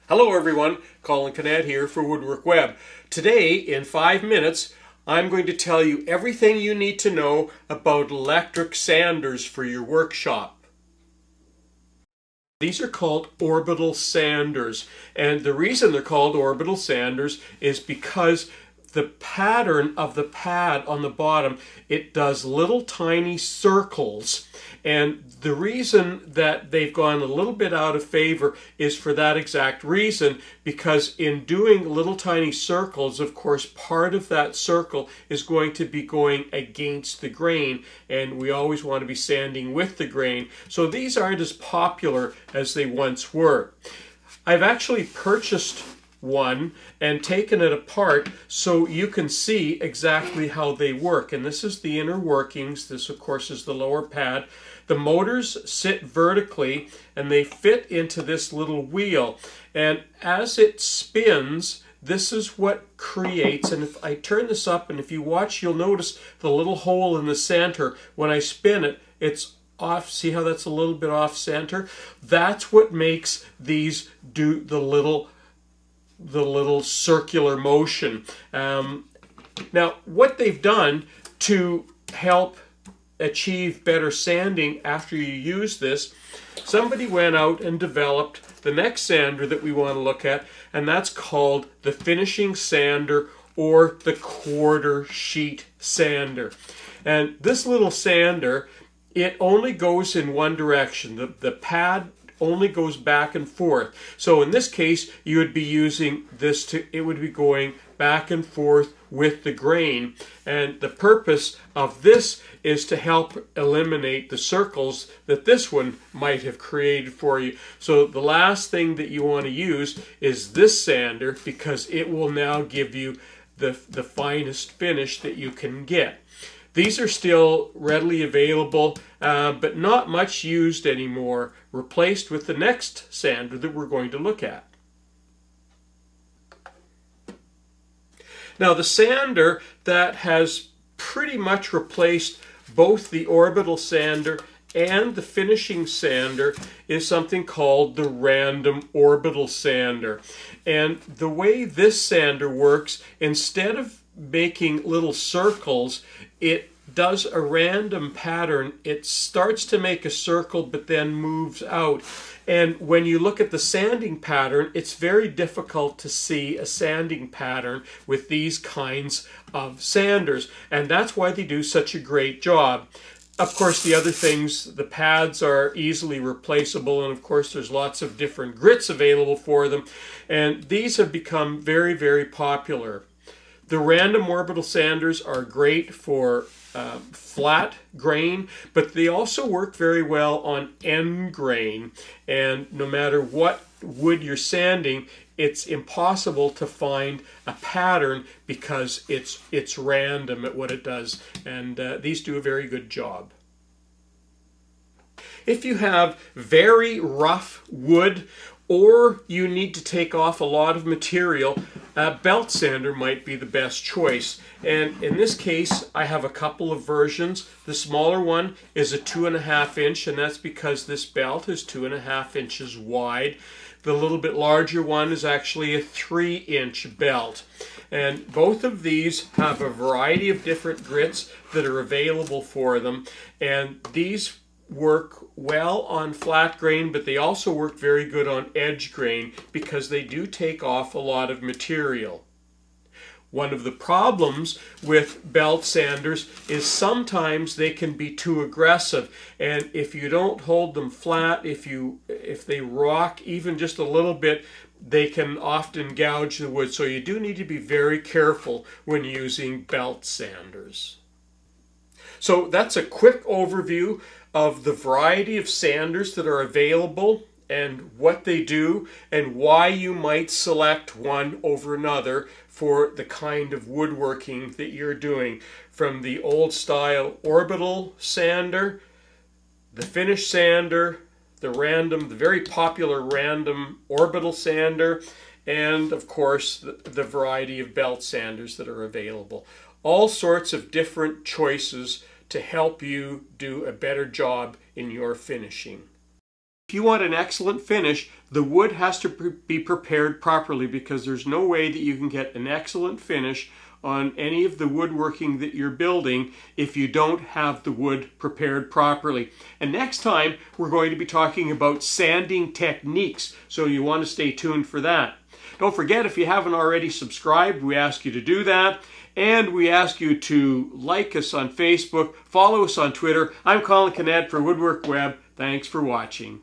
Hello everyone, Colin Canet here for WoodWorkWeb. Today, in 5 minutes, I'm going to tell you everything you need to know about electric sanders for your workshop. These are called orbital sanders, and the reason they're called orbital sanders is because the pattern of the pad on the bottom, it does little tiny circles, and the reason that they've gone a little bit out of favor is for that exact reason, because in doing little tiny circles, of course, part of that circle is going to be going against the grain, and we always want to be sanding with the grain, so these aren't as popular as they once were. I've actually purchased one and taken it apart so you can see exactly how they work. And this is the inner workings. This, of course, is the lower pad. The motors sit vertically and they fit into this little wheel. And as it spins, this is what creates, and if I turn this up and if you watch, you'll notice the little hole in the center. When I spin it, it's off. See how that's a little bit off center? That's what makes these do the little circular motion. Now, what they've done to help achieve better sanding after you use this, somebody went out and developed the next sander that we want to look at, and that's called the finishing sander or the quarter sheet sander. And this little sander, it only goes in one direction. The pad only goes back and forth. So in this case, you would be using this it would be going back and forth with the grain. And the purpose of this is to help eliminate the circles that this one might have created for you. So the last thing that you want to use is this sander, because it will now give you the finest finish that you can get. These are still readily available, but not much used anymore, replaced with the next sander that we're going to look at. Now, the sander that has pretty much replaced both the orbital sander and the finishing sander is something called the random orbital sander. And the way this sander works, instead of making little circles, it does a random pattern. It starts to make a circle but then moves out. And when you look at the sanding pattern, it's very difficult to see a sanding pattern with these kinds of sanders. And that's why they do such a great job. Of course, the other things, the pads are easily replaceable, and of course there's lots of different grits available for them. And these have become very, very popular. The random orbital sanders are great for flat grain, but they also work very well on end grain. And no matter what wood you're sanding, it's impossible to find a pattern because it's random at what it does. And these do a very good job. If you have very rough wood, or you need to take off a lot of material, a belt sander might be the best choice. And in this case, I have a couple of versions. The smaller one is a 2.5 inch, and that's because this belt is 2.5 inches wide. The little bit larger one is actually a 3-inch belt. And both of these have a variety of different grits that are available for them. And these work well on flat grain, but they also work very good on edge grain because they do take off a lot of material. One of the problems with belt sanders is sometimes they can be too aggressive, and if you don't hold them flat, if they rock even just a little bit, they can often gouge the wood. So you do need to be very careful when using belt sanders. So that's a quick overview of the variety of sanders that are available and what they do and why you might select one over another for the kind of woodworking that you're doing. From the old style orbital sander, the finish sander, the very popular random orbital sander, and of course the variety of belt sanders that are available. All sorts of different choices to help you do a better job in your finishing. If you want an excellent finish, the wood has to be prepared properly, because there's no way that you can get an excellent finish on any of the woodworking that you're building if you don't have the wood prepared properly. And next time we're going to be talking about sanding techniques, so you want to stay tuned for that. Don't forget, if you haven't already subscribed, we ask you to do that. And we ask you to like us on Facebook, follow us on Twitter. I'm Colin Canet for WoodWorkWeb. Thanks for watching.